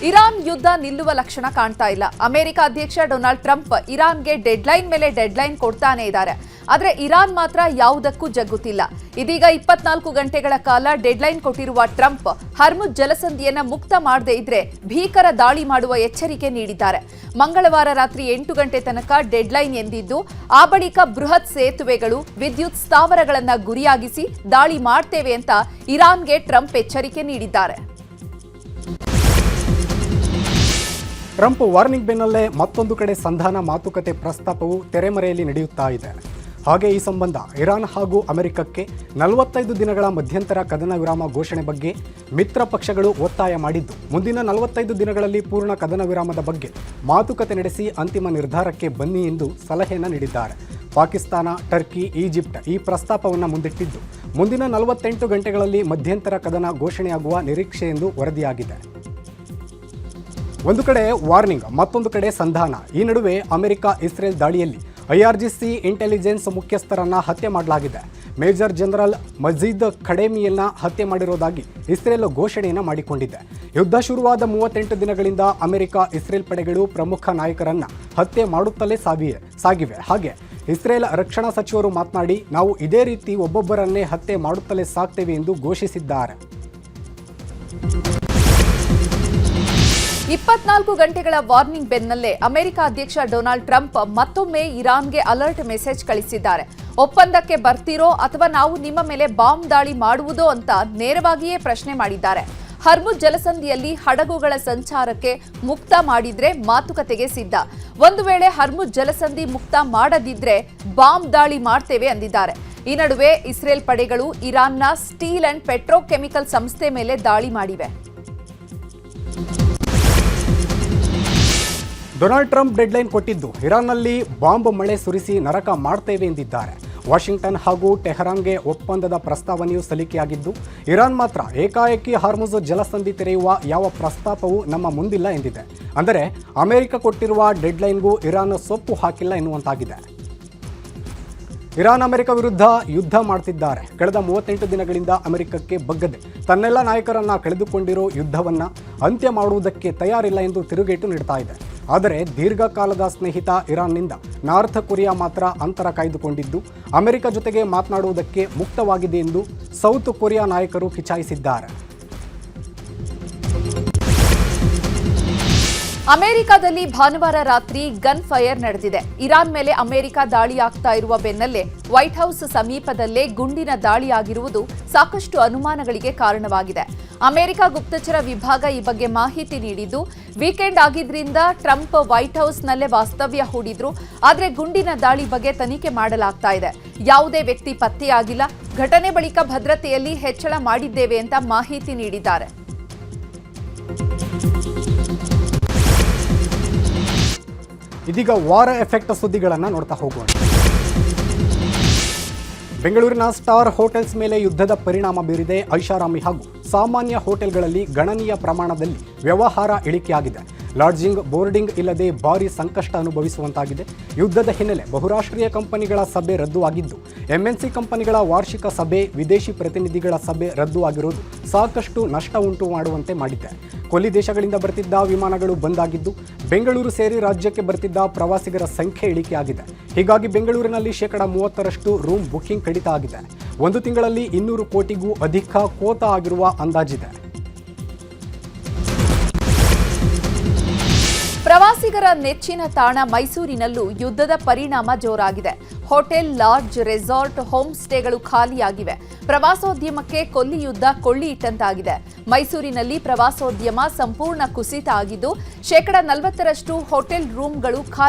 Iran ಯುದ್ಧ ನಿಲ್ಲುವ ಲಕ್ಷಣ ಕಾಣ್ತಾ ಇಲ್ಲ. ಅಮೆರಿಕ ಅಧ್ಯಕ್ಷ ಡೊನಾಲ್ಡ್ ಟ್ರಂಪ್ ಇರಾನ್ಗೆ ಡೆಡ್ಲೈನ್ ಮೇಲೆ ಡೆಡ್ಲೈನ್ ಕೊಡ್ತಾನೆ ಇದ್ದಾರೆ. ಆದರೆ ಇರಾನ್ ಮಾತ್ರ ಯಾವುದಕ್ಕೂ ಜಗ್ಗುತ್ತಿಲ್ಲ. ಇದೀಗ 24 ಗಂಟೆಗಳ ಕಾಲ ಡೆಡ್ಲೈನ್ ಕೊಟ್ಟಿರುವ ಟ್ರಂಪ್ ಹರ್ಮುಜ್ ಜಲಸಂಧಿಯನ್ನ ಮುಕ್ತ ಮಾಡದೇ ಇದ್ರೆ ಭೀಕರ ದಾಳಿ ಮಾಡುವ ಎಚ್ಚರಿಕೆ ನೀಡಿದ್ದಾರೆ. ಮಂಗಳವಾರ ರಾತ್ರಿ 8 ಗಂಟೆ ತನಕ ಡೆಡ್ಲೈನ್ ಎಂದಿದ್ದು, ಆ ಬಳಿಕ ಬೃಹತ್ ಸೇತುವೆಗಳು, ವಿದ್ಯುತ್ ಸ್ಥಾವರಗಳನ್ನ ಗುರಿಯಾಗಿಸಿ ದಾಳಿ ಮಾಡ್ತೇವೆ ಅಂತ ಇರಾನ್ಗೆ ಟ್ರಂಪ್ ಎಚ್ಚರಿಕೆ ನೀಡಿದ್ದಾರೆ. ಟ್ರಂಪ್ ವಾರ್ನಿಂಗ್ ಬೆನ್ನಲ್ಲೇ ಮತ್ತೊಂದು ಕಡೆ ಸಂಧಾನ ಮಾತುಕತೆ ಪ್ರಸ್ತಾಪವು ತೆರೆಮರೆಯಲ್ಲಿ ನಡೆಯುತ್ತಾ ಇದೆ. ಹಾಗೆ ಈ ಸಂಬಂಧ ಇರಾನ್ ಹಾಗೂ ಅಮೆರಿಕಕ್ಕೆ 45 ದಿನಗಳ ಮಧ್ಯಂತರ ಕದನ ವಿರಾಮ ಘೋಷಣೆ ಬಗ್ಗೆ ಮಿತ್ರ ಪಕ್ಷಗಳು ಒತ್ತಾಯ ಮಾಡಿದ್ದು, ಮುಂದಿನ 45 ದಿನಗಳಲ್ಲಿ ಪೂರ್ಣ ಕದನ ವಿರಾಮದ ಬಗ್ಗೆ ಮಾತುಕತೆ ನಡೆಸಿ ಅಂತಿಮ ನಿರ್ಧಾರಕ್ಕೆ ಬನ್ನಿ ಎಂದು ಸಲಹೆಯನ್ನು ನೀಡಿದ್ದಾರೆ. ಪಾಕಿಸ್ತಾನ, ಟರ್ಕಿ, ಈಜಿಪ್ಟ್ ಈ ಪ್ರಸ್ತಾಪವನ್ನು ಮುಂದಿಟ್ಟಿದ್ದು, ಮುಂದಿನ 48 ಗಂಟೆಗಳಲ್ಲಿ ಮಧ್ಯಂತರ ಕದನ ಘೋಷಣೆಯಾಗುವ ನಿರೀಕ್ಷೆ ಎಂದು ವರದಿಯಾಗಿದೆ. ಒಂದು ಕಡೆ ವಾರ್ನಿಂಗ್, ಮತ್ತೊಂದು ಕಡೆ ಸಂಧಾನ. ಈ ನಡುವೆ ಅಮೆರಿಕ ಇಸ್ರೇಲ್ ದಾಳಿಯಲ್ಲಿ IRGC ಇಂಟೆಲಿಜೆನ್ಸ್ ಮುಖ್ಯಸ್ಥರನ್ನ ಹತ್ಯೆ ಮಾಡಲಾಗಿದೆ. ಮೇಜರ್ ಜನರಲ್ ಮಜೀದ್ ಖಡೇಮಿಯನ್ನ ಹತ್ಯೆ ಮಾಡಿರುವುದಾಗಿ ಇಸ್ರೇಲ್ ಘೋಷಣೆಯನ್ನು ಮಾಡಿಕೊಂಡಿದೆ. ಯುದ್ಧ ಶುರುವಾದ 38 ದಿನಗಳಿಂದ ಅಮೆರಿಕ ಇಸ್ರೇಲ್ ಪಡೆಗಳು ಪ್ರಮುಖ ನಾಯಕರನ್ನ ಹತ್ಯೆ ಮಾಡುತ್ತಲೇ ಸಾಗಿವೆ. ಹಾಗೆ ಇಸ್ರೇಲ್ ರಕ್ಷಣಾ ಸಚಿವರು ಮಾತನಾಡಿ, ನಾವು ಇದೇ ರೀತಿ ಒಬ್ಬೊಬ್ಬರನ್ನೇ ಹತ್ಯೆ ಮಾಡುತ್ತಲೇ ಸಾಕ್ತೇವೆ ಎಂದು ಘೋಷಿಸಿದ್ದಾರೆ. 24 ಗಂಟೆಗಳ ವಾರ್ನಿಂಗ್ ಬೆನ್ನಲ್ಲೇ ಅಮೆರಿಕ ಅಧ್ಯಕ್ಷ ಡೊನಾಲ್ಡ್ ಟ್ರಂಪ್ ಮತ್ತೊಮ್ಮೆ ಇರಾನ್ಗೆ ಅಲರ್ಟ್ ಮೆಸೇಜ್ ಕಳಿಸಿದ್ದಾರೆ. ಒಪ್ಪಂದಕ್ಕೆ ಬರ್ತಿರೋ ಅಥವಾ ನಾವು ನಿಮ್ಮ ಮೇಲೆ ಬಾಂಬ್ ದಾಳಿ ಮಾಡುವುದೋ ಅಂತ ನೇರವಾಗಿಯೇ ಪ್ರಶ್ನೆ ಮಾಡಿದ್ದಾರೆ. ಹರ್ಮುಜ್ ಜಲಸಂಧಿಯಲ್ಲಿ ಹಡಗುಗಳ ಸಂಚಾರಕ್ಕೆ ಮುಕ್ತ ಮಾಡಿದ್ರೆ ಮಾತುಕತೆಗೆ ಸಿದ್ಧ. ಒಂದು ವೇಳೆ ಹರ್ಮುಜ್ ಜಲಸಂಧಿ ಮುಕ್ತ ಮಾಡದಿದ್ರೆ ಬಾಂಬ್ ದಾಳಿ ಮಾಡ್ತೇವೆ ಅಂದಿದ್ದಾರೆ. ಈ ನಡುವೆ ಇಸ್ರೇಲ್ ಪಡೆಗಳು ಇರಾನ್ನ ಸ್ಟೀಲ್ ಅಂಡ್ ಪೆಟ್ರೋಕೆಮಿಕಲ್ ಸಂಸ್ಥೆ ಮೇಲೆ ದಾಳಿ ಮಾಡಿವೆ. ಡೊನಾಲ್ಡ್ ಟ್ರಂಪ್ ಡೆಡ್ಲೈನ್ ಕೊಟ್ಟಿದ್ದು, ಇರಾನ್ನಲ್ಲಿ ಬಾಂಬ್ ಮಳೆ ಸುರಿಸಿ ನರಕ ಮಾಡ್ತೇವೆ ಎಂದಿದ್ದಾರೆ. ವಾಷಿಂಗ್ಟನ್ ಹಾಗೂ ಟೆಹರಾನ್ಗೆ ಒಪ್ಪಂದದ ಪ್ರಸ್ತಾವನೆಯು ಸಲ್ಲಿಕೆಯಾಗಿದ್ದು, ಇರಾನ್ ಮಾತ್ರ ಏಕಾಏಕಿ ಹಾರ್ಮುಜ್ ಜಲಸಂಧಿ ತೆರೆಯುವ ಯಾವ ಪ್ರಸ್ತಾಪವೂ ನಮ್ಮ ಮುಂದಿಲ್ಲ ಎಂದಿದೆ. ಅಂದರೆ ಅಮೆರಿಕ ಕೊಟ್ಟಿರುವ ಡೆಡ್ಲೈನ್ಗೂ ಇರಾನ್ ಸೊಪ್ಪು ಹಾಕಿಲ್ಲ ಎನ್ನುವಂತಾಗಿದೆ. ಇರಾನ್ ಅಮೆರಿಕ ವಿರುದ್ಧ ಯುದ್ಧ ಮಾಡ್ತಿದ್ದಾರೆ. ಕಳೆದ 38 ದಿನಗಳಿಂದ ಅಮೆರಿಕಕ್ಕೆ ಬಗ್ಗದೆ ತನ್ನೆಲ್ಲ ನಾಯಕರನ್ನ ಕಳೆದುಕೊಂಡಿರೋ ಯುದ್ಧವನ್ನ ಅಂತ್ಯ ಮಾಡುವುದಕ್ಕೆ ತಯಾರಿಲ್ಲ ಎಂದು ತಿರುಗೇಟು ನೀಡ್ತಾ ಇದೆ. ಆದರೆ ದೀರ್ಘಕಾಲದ ಸ್ನೇಹಿತ ಇರಾನ್ನಿಂದ ನಾರ್ತ್ ಕೊರಿಯಾ ಮಾತ್ರ ಅಂತರ ಕಾಯ್ದುಕೊಂಡಿದ್ದು, ಅಮೆರಿಕ ಜೊತೆಗೆ ಮಾತನಾಡುವುದಕ್ಕೆ ಮುಕ್ತವಾಗಿದೆ ಎಂದು ಸೌತ್ ಕೊರಿಯಾ ನಾಯಕರು ಕಿಚಾಯಿಸಿದ್ದಾರೆ. ಅಮೆರಿಕದಲ್ಲಿ ಭಾನುವಾರ ರಾತ್ರಿ ಗನ್ ಫೈರ್ ನಡೆದಿದೆ. ಇರಾನ್ ಮೇಲೆ ಅಮೆರಿಕ ದಾಳಿ ಆಗ್ತಾ ಇರುವ ಬೆನ್ನಲ್ಲೇ ವೈಟ್ ಹೌಸ್ ಸಮೀಪದಲ್ಲೇ ಗುಂಡಿನ ದಾಳಿಯಾಗಿರುವುದು ಸಾಕಷ್ಟು ಅನುಮಾನಗಳಿಗೆ ಕಾರಣವಾಗಿದೆ. ಅಮೆರಿಕ ಗುಪ್ತಚರ ವಿಭಾಗ ಈ ಬಗ್ಗೆ ಮಾಹಿತಿ ನೀಡಿದ್ದು, ವೀಕೆಂಡ್ ಆಗಿದ್ರಿಂದ ಟ್ರಂಪ್ ವೈಟ್ ಹೌಸ್ನಲ್ಲೇ ವಾಸ್ತವ್ಯ ಹೂಡಿದ್ರು. ಆದರೆ ಗುಂಡಿನ ದಾಳಿ ಬಗ್ಗೆ ತನಿಖೆ ಮಾಡಲಾಗ್ತಾ ಇದೆ. ಯಾವುದೇ ವ್ಯಕ್ತಿ ಪತ್ತೆಯಾಗಿಲ್ಲ. ಘಟನೆ ಬಳಿಕ ಭದ್ರತೆಯಲ್ಲಿ ಹೆಚ್ಚಳ ಮಾಡಿದ್ದೇವೆ ಅಂತ ಮಾಹಿತಿ ನೀಡಿದ್ದಾರೆ. ಇದೀಗ ವಾರ ಎಫೆಕ್ಟ್ ಸುದ್ದಿಗಳನ್ನು ನೋಡ್ತಾ ಹೋಗೋಣ. ಬೆಂಗಳೂರಿನ ಸ್ಟಾರ್ ಹೋಟೆಲ್ಸ್ ಮೇಲೆ ಯುದ್ಧದ ಪರಿಣಾಮ ಬೀರಿದೆ. ಐಷಾರಾಮಿ ಹಾಗೂ ಸಾಮಾನ್ಯ ಹೋಟೆಲ್ಗಳಲ್ಲಿ ಗಣನೀಯ ಪ್ರಮಾಣದಲ್ಲಿ ವ್ಯವಹಾರ ಇಳಿಕೆಯಾಗಿದೆ. ಲಾಡ್ಜಿಂಗ್, ಬೋರ್ಡಿಂಗ್ ಇಲ್ಲದೆ ಭಾರಿ ಸಂಕಷ್ಟ ಅನುಭವಿಸುವಂತಾಗಿದೆ. ಯುದ್ಧದ ಹಿನ್ನೆಲೆ ಬಹುರಾಷ್ಟ್ರೀಯ ಕಂಪನಿಗಳ ಸಭೆ ರದ್ದುವಾಗಿದ್ದು, MNC ಕಂಪನಿಗಳ ವಾರ್ಷಿಕ ಸಭೆ, ವಿದೇಶಿ ಪ್ರತಿನಿಧಿಗಳ ಸಭೆ ರದ್ದು ಆಗಿರುವುದು ಸಾಕಷ್ಟು ನಷ್ಟ ಉಂಟು ಮಾಡುವಂತೆ ಮಾಡಿದೆ. ಕೊಲ್ಲಿ ದೇಶಗಳಿಂದ ಬರ್ತಿದ್ದ ವಿಮಾನಗಳು ಬಂದಾಗಿದ್ದು, ಬೆಂಗಳೂರು ಸೇರಿ ರಾಜ್ಯಕ್ಕೆ ಬರ್ತಿದ್ದ ಪ್ರವಾಸಿಗರ ಸಂಖ್ಯೆ ಇಳಿಕೆಯಾಗಿದೆ. ಹೀಗಾಗಿ ಬೆಂಗಳೂರಿನಲ್ಲಿ 30% ರೂಮ್ ಬುಕಿಂಗ್ ಕಡಿತ ಆಗಿದೆ. ಒಂದು ತಿಂಗಳಲ್ಲಿ 200 ಕೋಟಿಗೂ ಅಧಿಕ ಕೋತಾ ಆಗಿರುವ ಅಂದಾಜಿದೆ. ಪ್ರವಾಸಿಗರ ನೆಚ್ಚಿನ ತಾಣ ಮೈಸೂರಿನಲ್ಲೂ ಯುದ್ಧದ ಪರಿಣಾಮ ಜೋರಾಗಿದೆ. ಹೋಟೆಲ್, ಲಾಡ್ಜ್, ರೆಸಾರ್ಟ್, ಹೋಮ್ ಸ್ಟೇಗಳು ಖಾಲಿಯಾಗಿವೆ. ಪ್ರವಾಸೋದ್ಯಮಕ್ಕೆ ಕೊಲ್ಲಿ ಯುದ್ಧ ಕೊಳ್ಳಿ ಇಟ್ಟಂತಾಗಿದೆ. ಮೈಸೂರಿನಲ್ಲಿ ಪ್ರವಾಸೋದ್ಯಮ ಸಂಪೂರ್ಣ ಕುಸಿತ ಆಗಿದ್ದು, 40% ಹೋಟೆಲ್ ರೂಮ್ಗಳು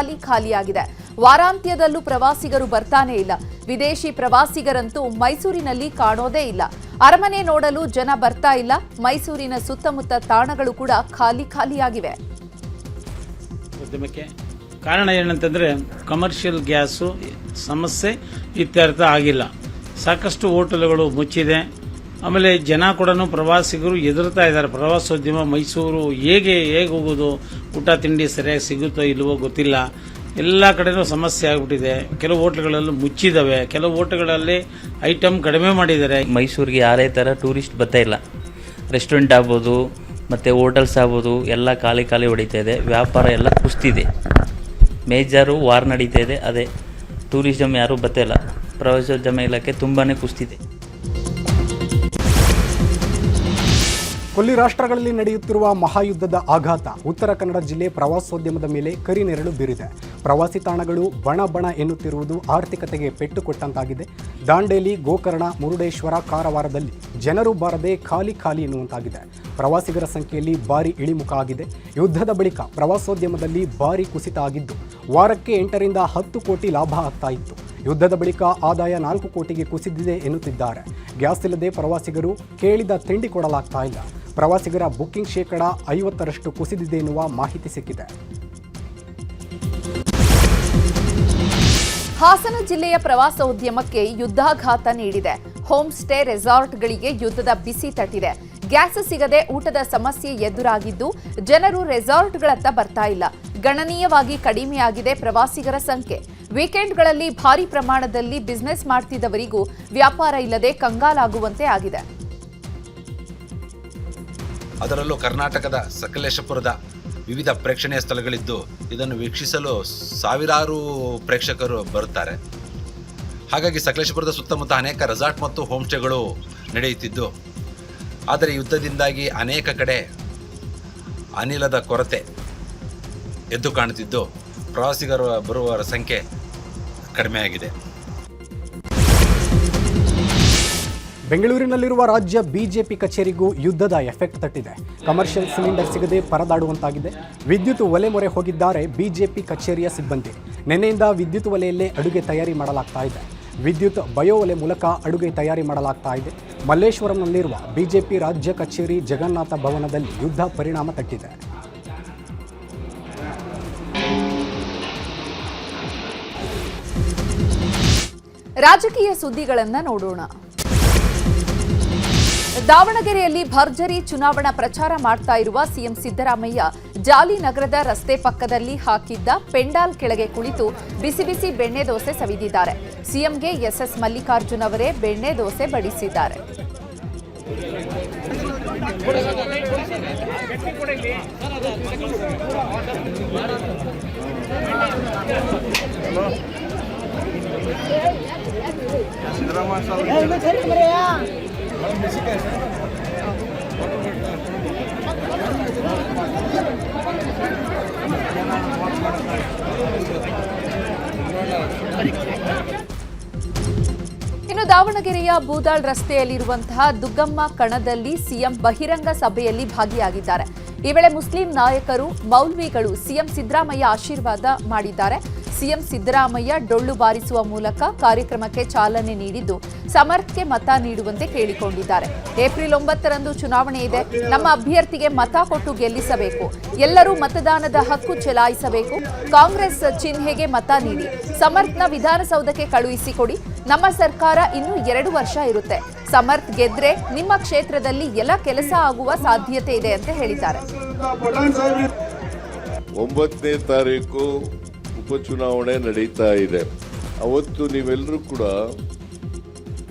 ಖಾಲಿಯಾಗಿದೆ. ವಾರಾಂತ್ಯದಲ್ಲೂ ಪ್ರವಾಸಿಗರು ಬರ್ತಾನೇ ಇಲ್ಲ. ವಿದೇಶಿ ಪ್ರವಾಸಿಗರಂತೂ ಮೈಸೂರಿನಲ್ಲಿ ಕಾಣೋದೇ ಇಲ್ಲ. ಅರಮನೆ ನೋಡಲು ಜನ ಬರ್ತಾ ಇಲ್ಲ. ಮೈಸೂರಿನ ಸುತ್ತಮುತ್ತ ತಾಣಗಳು ಕೂಡ ಖಾಲಿಯಾಗಿವೆ. ಉದ್ಯಮಕ್ಕೆ ಕಾರಣ ಏನಂತಂದರೆ, ಕಮರ್ಷಿಯಲ್ ಗ್ಯಾಸು ಸಮಸ್ಯೆ ಇತ್ಯರ್ಥ ಆಗಿಲ್ಲ. ಸಾಕಷ್ಟು ಹೋಟೆಲ್ಗಳು ಮುಚ್ಚಿದೆ. ಆಮೇಲೆ ಜನ ಕೂಡ ಪ್ರವಾಸಿಗರು ಹೆದರ್ತಾ ಇದ್ದಾರೆ. ಪ್ರವಾಸೋದ್ಯಮ ಮೈಸೂರು ಹೇಗೆ ಹೋಗೋದು, ಊಟ ತಿಂಡಿ ಸರಿಯಾಗಿ ಸಿಗುತ್ತೋ ಇಲ್ವೋ ಗೊತ್ತಿಲ್ಲ. ಎಲ್ಲ ಕಡೆನೂ ಸಮಸ್ಯೆ ಆಗಿಬಿಟ್ಟಿದೆ. ಕೆಲವು ಹೋಟೆಲ್ಗಳಲ್ಲಿ ಮುಚ್ಚಿದ್ದಾವೆ, ಕೆಲವು ಹೋಟೆಲ್ಗಳಲ್ಲಿ ಐಟಮ್ ಕಡಿಮೆ ಮಾಡಿದ್ದಾರೆ. ಮೈಸೂರಿಗೆ ಯಾರೇ ಥರ ಟೂರಿಸ್ಟ್ ಬರ್ತಾ ಇಲ್ಲ. ರೆಸ್ಟೋರೆಂಟ್ ಆಗ್ಬೋದು, ಮತ್ತು ಹೋಟೆಲ್ಸ್ ಆಗ್ಬೋದು ಎಲ್ಲ ಖಾಲಿ ಹೊಡಿತಾ ಇದೆ. ವ್ಯಾಪಾರ ಎಲ್ಲ ಕುಸ್ತಿದೆ. ಮೇಜರು ವಾರ್ ನಡೀತಾ ಇದೆ. ಅದೇ ಟೂರಿಸಮ್ ಯಾರೂ ಬರ್ತಾಯಿಲ್ಲ. ಪ್ರವಾಸೋದ್ಯಮ ಇಲಾಖೆ ತುಂಬಾ ಕುಸ್ತಿದೆ. ಕೊಲ್ಲಿ ರಾಷ್ಟ್ರಗಳಲ್ಲಿ ನಡೆಯುತ್ತಿರುವ ಮಹಾಯುದ್ಧದ ಆಘಾತ ಉತ್ತರ ಕನ್ನಡ ಜಿಲ್ಲೆ ಪ್ರವಾಸೋದ್ಯಮದ ಮೇಲೆ ಕರಿನೆರಳು ಬೀರಿದೆ. ಪ್ರವಾಸಿ ತಾಣಗಳು ಬಣ ಎನ್ನುತ್ತಿರುವುದು ಆರ್ಥಿಕತೆಗೆ ಪೆಟ್ಟು ಕೊಟ್ಟಂತಾಗಿದೆ. ದಾಂಡೇಲಿ, ಗೋಕರ್ಣ, ಮುರುಡೇಶ್ವರ, ಕಾರವಾರದಲ್ಲಿ ಜನರು ಬಾರದೆ ಖಾಲಿ ಎನ್ನುವಂತಾಗಿದೆ. ಪ್ರವಾಸಿಗರ ಸಂಖ್ಯೆಯಲ್ಲಿ ಭಾರಿ ಇಳಿಮುಖ ಆಗಿದೆ. ಯುದ್ಧದ ಬಳಿಕ ಪ್ರವಾಸೋದ್ಯಮದಲ್ಲಿ ಭಾರಿ ಕುಸಿತ ಆಗಿದ್ದು ವಾರಕ್ಕೆ 8 ರಿಂದ 10 ಕೋಟಿ ಲಾಭ ಆಗ್ತಾ ಇತ್ತು. ಯುದ್ಧದ ಬಳಿಕ ಆದಾಯ 4 ಕೋಟಿಗೆ ಕುಸಿದಿದೆ ಎನ್ನುತ್ತಿದ್ದಾರೆ. ಗ್ಯಾಸ್ ಇಲ್ಲದೆ ಪ್ರವಾಸಿಗರು ಕೇಳಿದ ತಿಂಡಿ ಕೊಡಲಾಗ್ತಾ ಇಲ್ಲ. ಪ್ರವಾಸಿಗರ ಬುಕ್ಕಿಂಗ್ ಶೇಕಡ 50ರಷ್ಟು ಕುಸಿದಿದೆ ಎನ್ನುವ ಮಾಹಿತಿ ಸಿಕ್ಕಿದೆ. ಹಾಸನ ಜಿಲ್ಲೆಯ ಪ್ರವಾಸೋದ್ಯಮಕ್ಕೆ ಯುದ್ಧಾಘಾತ ನೀಡಿದೆ. ಹೋಮ್ ಸ್ಟೇ ರೆಸಾರ್ಟ್ಗಳಿಗೆ ಯುದ್ಧದ ಬಿಸಿ ತಟ್ಟಿದೆ. ಗ್ಯಾಸ್ ಸಿಗದೆ ಊಟದ ಸಮಸ್ಯೆ ಎದುರಾಗಿದ್ದು ಜನರು ರೆಸಾರ್ಟ್ಗಳತ್ತ ಬರ್ತಾ ಇಲ್ಲ. ಗಣನೀಯವಾಗಿ ಕಡಿಮೆಯಾಗಿದೆ ಪ್ರವಾಸಿಗರ ಸಂಖ್ಯೆ. ವೀಕೆಂಡ್ಗಳಲ್ಲಿ ಭಾರಿ ಪ್ರಮಾಣದಲ್ಲಿ ಬಿಸಿನೆಸ್ ಮಾಡ್ತಿದ್ದವರಿಗೂ ವ್ಯಾಪಾರ ಇಲ್ಲದೆ ಕಂಗಾಲಾಗುವಂತೆ ಆಗಿದೆ. ಅದರಲ್ಲೂ ಕರ್ನಾಟಕದ ಸಕಲೇಶಪುರದ ವಿವಿಧ ಪ್ರೇಕ್ಷಣೀಯ ಸ್ಥಳಗಳಿದ್ದು ಇದನ್ನು ವೀಕ್ಷಿಸಲು ಸಾವಿರಾರು ಪ್ರೇಕ್ಷಕರು ಬರುತ್ತಾರೆ. ಹಾಗಾಗಿ ಸಕಲೇಶಪುರದ ಸುತ್ತಮುತ್ತ ಅನೇಕ ರೆಸಾರ್ಟ್ ಮತ್ತು ಹೋಮ್ ಸ್ಟೇಗಳು ನಡೆಯುತ್ತಿದ್ದು, ಆದರೆ ಯುದ್ಧದಿಂದಾಗಿ ಅನೇಕ ಕಡೆ ಅನಿಲದ ಕೊರತೆ ಎದ್ದು ಕಾಣುತ್ತಿದ್ದು ಪ್ರವಾಸಿಗರು ಬರುವವರ ಸಂಖ್ಯೆ ಕಡಿಮೆಯಾಗಿದೆ. ಬೆಂಗಳೂರಿನಲ್ಲಿರುವ ರಾಜ್ಯ ಬಿಜೆಪಿ ಕಚೇರಿಗೂ ಯುದ್ಧದ ಎಫೆಕ್ಟ್ ತಟ್ಟಿದೆ. ಕಮರ್ಷಿಯಲ್ ಸಿಲಿಂಡರ್ ಸಿಗದೆ ಪರದಾಡುವಂತಾಗಿದೆ. ವಿದ್ಯುತ್ ಒಲೆ ಮೊರೆ ಹೋಗಿದ್ದಾರೆ ಬಿಜೆಪಿ ಕಚೇರಿಯ ಸಿಬ್ಬಂದಿ. ನಿನ್ನೆಯಿಂದ ವಿದ್ಯುತ್ ಒಲೆಯಲ್ಲೇ ಅಡುಗೆ ತಯಾರಿ ಮಾಡಲಾಗ್ತಾ ಇದೆ. ವಿದ್ಯುತ್ ಬಯೋ ಒಲೆ ಮೂಲಕ ಅಡುಗೆ ತಯಾರಿ ಮಾಡಲಾಗ್ತಾ ಇದೆ. ಮಲ್ಲೇಶ್ವರಂನಲ್ಲಿರುವ ಬಿಜೆಪಿ ರಾಜ್ಯ ಕಚೇರಿ ಜಗನ್ನಾಥ ಭವನದಲ್ಲಿ ಯುದ್ಧ ಪರಿಣಾಮ ತಟ್ಟಿದೆ. ರಾಜಕೀಯ ಸುದ್ದಿಗಳನ್ನು ನೋಡೋಣ. ದಾವಣಗೆರೆಯಲ್ಲಿ ಭರ್ಜರಿ ಚುನಾವಣಾ ಪ್ರಚಾರ ಮಾಡ್ತಾ ಇರುವ ಸಿಎಂ ಸಿದ್ದರಾಮಯ್ಯ ಜಾಲಿನಗರದ ರಸ್ತೆ ಪಕ್ಕದಲ್ಲಿ ಹಾಕಿದ್ದ ಪೆಂಡಾಲ್ ಕೆಳಗೆ ಕುಳಿತು ಬಿಸಿ ಬಿಸಿ ಬೆಣ್ಣೆ ದೋಸೆ ಸವಿದಿದ್ದಾರೆ. ಸಿಎಂಗೆ ಎಸ್ಎಸ್ ಮಲ್ಲಿಕಾರ್ಜುನ್ ಅವರೇ ಬೆಣ್ಣೆ ದೋಸೆ ಬಡಿಸಿದ್ದಾರೆ. ಇನ್ನು ದಾವಣಗೆರೆಯ ಬೂದಾಳ್ ರಸ್ತೆಯಲ್ಲಿರುವಂತಹ ದುಗ್ಗಮ್ಮ ಕಣದಲ್ಲಿ ಸಿಎಂ ಬಹಿರಂಗ ಸಭೆಯಲ್ಲಿ ಭಾಗಿಯಾಗಿದ್ದಾರೆ. ಈ ವೇಳೆ ಮುಸ್ಲಿಂ ನಾಯಕರು, ಮೌಲ್ವಿಗಳು ಸಿಎಂ ಸಿದ್ದರಾಮಯ್ಯ ಆಶೀರ್ವಾದ ಮಾಡಿದ್ದಾರೆ. ಸಿಎಂ ಸಿದ್ದರಾಮಯ್ಯ ಡೊಳ್ಳು ಬಾರಿಸುವ ಮೂಲಕ ಕಾರ್ಯಕ್ರಮಕ್ಕೆ ಚಾಲನೆ ನೀಡಿದ್ದು ಸಮರ್ಥ್ಗೆ ಮತ ನೀಡುವಂತೆ ಕೇಳಿಕೊಂಡಿದ್ದಾರೆ. ಏಪ್ರಿಲ್ 9ರಂದು ಚುನಾವಣೆ ಇದೆ. ನಮ್ಮ ಅಭ್ಯರ್ಥಿಗೆ ಮತ ಕೊಟ್ಟು ಗೆಲ್ಲಿಸಬೇಕು. ಎಲ್ಲರೂ ಮತದಾನದ ಹಕ್ಕು ಚಲಾಯಿಸಬೇಕು. ಕಾಂಗ್ರೆಸ್ ಚಿಹ್ನೆಗೆ ಮತ ನೀಡಿ. ಸಮರ್ಥ್ನ ವಿಧಾನಸೌಧಕ್ಕೆ ಕಳುಹಿಸಿಕೊಡಿ. ನಮ್ಮ ಸರ್ಕಾರ ಇನ್ನು 2 ವರ್ಷ ಇರುತ್ತೆ. ಸಮರ್ಥ್ ಗೆದ್ರೆ ನಿಮ್ಮ ಕ್ಷೇತ್ರದಲ್ಲಿ ಎಲ್ಲ ಕೆಲಸ ಆಗುವ ಸಾಧ್ಯತೆ ಇದೆ ಅಂತ ಹೇಳಿದ್ದಾರೆ. 9ನೇ ತಾರೀಕು ಉಪಚುನಾವಣೆ ನಡೀತಾ ಇದೆ. ಅವತ್ತು ನೀವೆಲ್ಲರೂ ಕೂಡ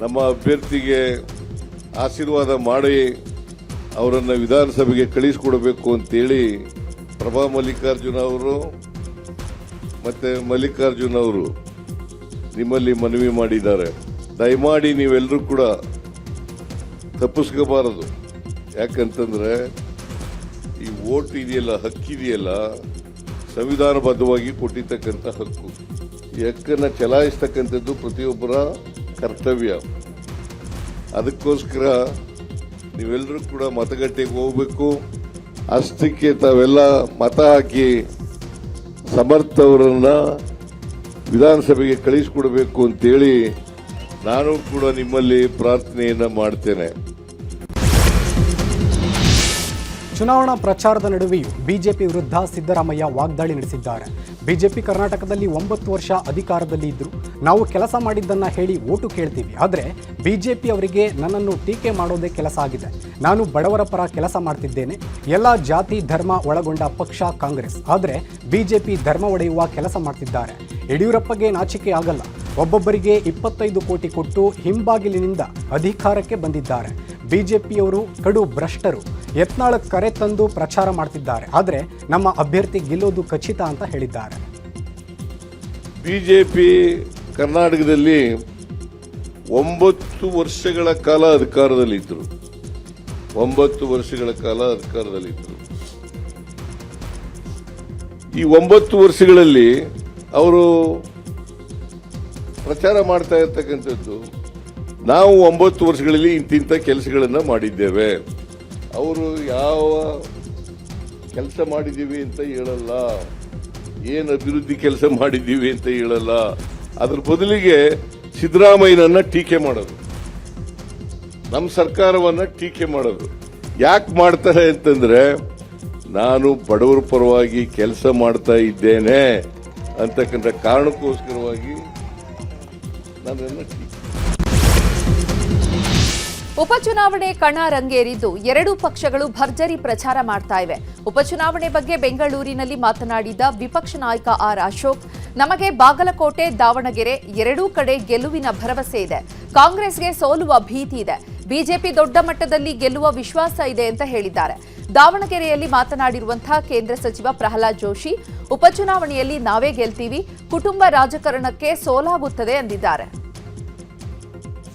ನಮ್ಮ ಅಭ್ಯರ್ಥಿಗೆ ಆಶೀರ್ವಾದ ಮಾಡಿ ಅವರನ್ನು ವಿಧಾನಸಭೆಗೆ ಕಳಿಸಿಕೊಡಬೇಕು ಅಂತೇಳಿ ಪ್ರಭಾ ಮಲ್ಲಿಕಾರ್ಜುನ ಅವರು ಮತ್ತೆ ಮಲ್ಲಿಕಾರ್ಜುನ್ ಅವರು ನಿಮ್ಮಲ್ಲಿ ಮನವಿ ಮಾಡಿದ್ದಾರೆ. ದಯಮಾಡಿ ನೀವೆಲ್ಲರೂ ಕೂಡ ತಪ್ಪಿಸ್ಕೋಬಾರದು. ಯಾಕಂತಂದ್ರೆ ಈ ವೋಟ್ ಇದೆಯಲ್ಲ, ಹಕ್ಕಿದೆಯಲ್ಲ, ಸಂವಿಧಾನಬದ್ಧವಾಗಿ ಕೊಟ್ಟಿರ್ತಕ್ಕಂಥ ಹಕ್ಕು. ಈ ಹಕ್ಕನ್ನು ಚಲಾಯಿಸ್ತಕ್ಕಂಥದ್ದು ಪ್ರತಿಯೊಬ್ಬರ ಕರ್ತವ್ಯ. ಅದಕ್ಕೋಸ್ಕರ ನೀವೆಲ್ಲರೂ ಕೂಡ ಮತಗಟ್ಟೆಗೆ ಹೋಗ್ಬೇಕು. ಅಷ್ಟಕ್ಕೆ ತಾವೆಲ್ಲ ಮತ ಹಾಕಿ ಸಮರ್ಥ ಅವರನ್ನ ವಿಧಾನಸಭೆಗೆ ಕಳಿಸಿಕೊಡಬೇಕು ಅಂತೇಳಿ ನಾನು ಕೂಡ ನಿಮ್ಮಲ್ಲಿ ಪ್ರಾರ್ಥನೆಯನ್ನ ಮಾಡ್ತೇನೆ. ಚುನಾವಣಾ ಪ್ರಚಾರದ ನಡುವೆಯೂ ಬಿಜೆಪಿ ವಿರುದ್ಧ ಸಿದ್ದರಾಮಯ್ಯ ವಾಗ್ದಾಳಿ ನಡೆಸಿದ್ದಾರೆ. ಬಿಜೆಪಿ ಕರ್ನಾಟಕದಲ್ಲಿ 9 ವರ್ಷ ಅಧಿಕಾರದಲ್ಲಿ ಇದ್ರು. ನಾವು ಕೆಲಸ ಮಾಡಿದ್ದನ್ನ ಹೇಳಿ ಓಟು ಕೇಳ್ತೀವಿ. ಆದರೆ ಬಿಜೆಪಿ ಅವರಿಗೆ ನನ್ನನ್ನು ಟೀಕೆ ಮಾಡೋದೇ ಕೆಲಸ ಆಗಿದೆ. ನಾನು ಬಡವರ ಪರ ಕೆಲಸ ಮಾಡ್ತಿದ್ದೇನೆ. ಎಲ್ಲ ಜಾತಿ ಧರ್ಮ ಒಳಗೊಂಡ ಪಕ್ಷ ಕಾಂಗ್ರೆಸ್. ಆದರೆ ಬಿಜೆಪಿ ಧರ್ಮ ಒಡೆಯುವ ಕೆಲಸ ಮಾಡ್ತಿದ್ದಾರೆ. ಯಡಿಯೂರಪ್ಪಗೆ ನಾಚಿಕೆ ಆಗಲ್ಲ. ಒಬ್ಬೊಬ್ಬರಿಗೆ 25 ಕೋಟಿ ಕೊಟ್ಟು ಹಿಂಬಾಗಿಲಿನಿಂದ ಅಧಿಕಾರಕ್ಕೆ ಬಂದಿದ್ದಾರೆ. ಬಿಜೆಪಿಯವರು ಕಡು ಭ್ರಷ್ಟರು. ಯತ್ನಾಳ್ ಕರೆ ತಂದು ಪ್ರಚಾರ ಮಾಡ್ತಿದ್ದಾರೆ. ಆದರೆ ನಮ್ಮ ಅಭ್ಯರ್ಥಿ ಗೆಲ್ಲೋದು ಖಚಿತ ಅಂತ ಹೇಳಿದ್ದಾರೆ. ಬಿಜೆಪಿ ಕರ್ನಾಟಕದಲ್ಲಿ 9 ವರ್ಷಗಳ ಕಾಲ ಅಧಿಕಾರದಲ್ಲಿದ್ದರು. 9 ವರ್ಷಗಳ ಕಾಲ ಅಧಿಕಾರದಲ್ಲಿದ್ದರು. ಈ 9 ವರ್ಷಗಳಲ್ಲಿ ಅವರು ಪ್ರಚಾರ ಮಾಡ್ತಾ ಇರ್ತಕ್ಕಂಥದ್ದು, ನಾವು 9 ವರ್ಷಗಳಲ್ಲಿ ಇಂತಿಂಥ ಕೆಲಸಗಳನ್ನು ಮಾಡಿದ್ದೇವೆ, ಅವರು ಯಾವ ಕೆಲಸ ಮಾಡಿದ್ದೀವಿ ಅಂತ ಹೇಳಲ್ಲ, ಏನು ಅಭಿವೃದ್ಧಿ ಕೆಲಸ ಮಾಡಿದ್ದೀವಿ ಅಂತ ಹೇಳಲ್ಲ. ಅದ್ರ ಬದಲಿಗೆ ಸಿದ್ದರಾಮಯ್ಯನನ್ನ ಟೀಕೆ ಮಾಡೋದು, ನಮ್ಮ ಸರ್ಕಾರವನ್ನ ಟೀಕೆ ಮಾಡೋದು. ಯಾಕೆ ಮಾಡ್ತಾರೆ ಅಂತಂದ್ರೆ, ನಾನು ಬಡವರ ಪರವಾಗಿ ಕೆಲಸ ಮಾಡ್ತಾ ಇದ್ದೇನೆ ಅಂತಕ್ಕಂಥ ಕಾರಣಕ್ಕೋಸ್ಕರವಾಗಿ ನನ್ನನ್ನು ಟೀಕೆ. ಉಪಚುನಾವಣೆ ಕಣ ರಂಗೇರಿದ್ದು ಎರಡೂ ಪಕ್ಷಗಳು ಭರ್ಜರಿ ಪ್ರಚಾರ ಮಾಡ್ತಾ ಇವೆ. ಉಪಚುನಾವಣೆ ಬಗ್ಗೆ ಬೆಂಗಳೂರಿನಲ್ಲಿ ಮಾತನಾಡಿದ ವಿಪಕ್ಷ ನಾಯಕ ಆರ್ ಅಶೋಕ್, ನಮಗೆ ಬಾಗಲಕೋಟೆ, ದಾವಣಗೆರೆ ಎರಡೂ ಕಡೆ ಗೆಲುವಿನ ಭರವಸೆ ಇದೆ. ಕಾಂಗ್ರೆಸ್ಗೆ ಸೋಲುವ ಭೀತಿ ಇದೆ. ಬಿಜೆಪಿ ದೊಡ್ಡ ಮಟ್ಟದಲ್ಲಿ ಗೆಲ್ಲುವ ವಿಶ್ವಾಸ ಇದೆ ಅಂತ ಹೇಳಿದ್ದಾರೆ. ದಾವಣಗೆರೆಯಲ್ಲಿ ಮಾತನಾಡಿರುವಂತಹ ಕೇಂದ್ರ ಸಚಿವ ಪ್ರಹ್ಲಾದ್ ಜೋಶಿ, ಉಪಚುನಾವಣೆಯಲ್ಲಿ ನಾವೇ ಗೆಲ್ತೀವಿ, ಕುಟುಂಬ ರಾಜಕಾರಣಕ್ಕೆ ಸೋಲಾಗುತ್ತದೆ ಎಂದಿದ್ದಾರೆ.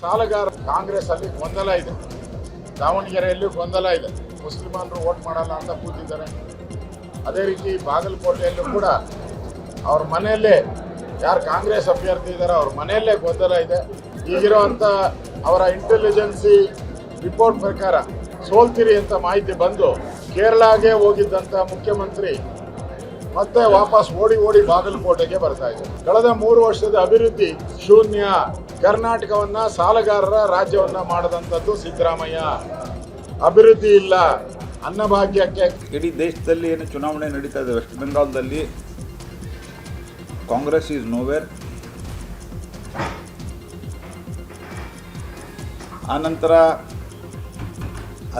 ಸಾಲಗಾರ ಕಾಂಗ್ರೆಸ್ ಅಲ್ಲಿ ಗೊಂದಲ ಇದೆ, ದಾವಣಗೆರೆಯಲ್ಲೂ ಗೊಂದಲ ಇದೆ. ಮುಸ್ಲಿಮರು ವೋಟ್ ಮಾಡಲ್ಲ ಅಂತ ಕೂತಿದ್ದಾರೆ. ಅದೇ ರೀತಿ ಬಾಗಲಕೋಟೆಯಲ್ಲೂ ಕೂಡ ಅವ್ರ ಮನೆಯಲ್ಲೇ ಯಾರು ಕಾಂಗ್ರೆಸ್ ಅಭ್ಯರ್ಥಿ ಇದ್ದಾರೆ ಅವ್ರ ಮನೆಯಲ್ಲೇ ಗೊಂದಲ ಇದೆ. ಈಗಿರುವಂಥ ಅವರ ಇಂಟೆಲಿಜೆನ್ಸಿ ರಿಪೋರ್ಟ್ ಪ್ರಕಾರ ಸೋಲ್ತೀರಿ ಅಂತ ಮಾಹಿತಿ ಬಂದು ಕೇರಳಗೆ ಹೋಗಿದ್ದಂಥ ಮುಖ್ಯಮಂತ್ರಿ ಮತ್ತೆ ವಾಪಸ್ ಓಡಿ ಬಾಗಲಕೋಟೆಗೆ ಬರ್ತಾ ಇದ್ದಾರೆ. ಕಳೆದ 3 ವರ್ಷದ ಅಭಿವೃದ್ಧಿ ಶೂನ್ಯ. ಕರ್ನಾಟಕವನ್ನ ಸಾಲಗಾರರ ರಾಜ್ಯವನ್ನ ಮಾಡದಂಥದ್ದು ಸಿದ್ದರಾಮಯ್ಯ. ಅಭಿವೃದ್ಧಿ ಇಲ್ಲ, ಅನ್ನಭಾಗ್ಯಕ್ಕೆ. ಇಡೀ ದೇಶದಲ್ಲಿ ಏನು ಚುನಾವಣೆ ನಡೀತಾ ಇದೆ, ವೆಸ್ಟ್ ಬೆಂಗಾಲ್ದಲ್ಲಿ ಕಾಂಗ್ರೆಸ್ ಈಸ್ ನೋವೇರ್. ಆನಂತರ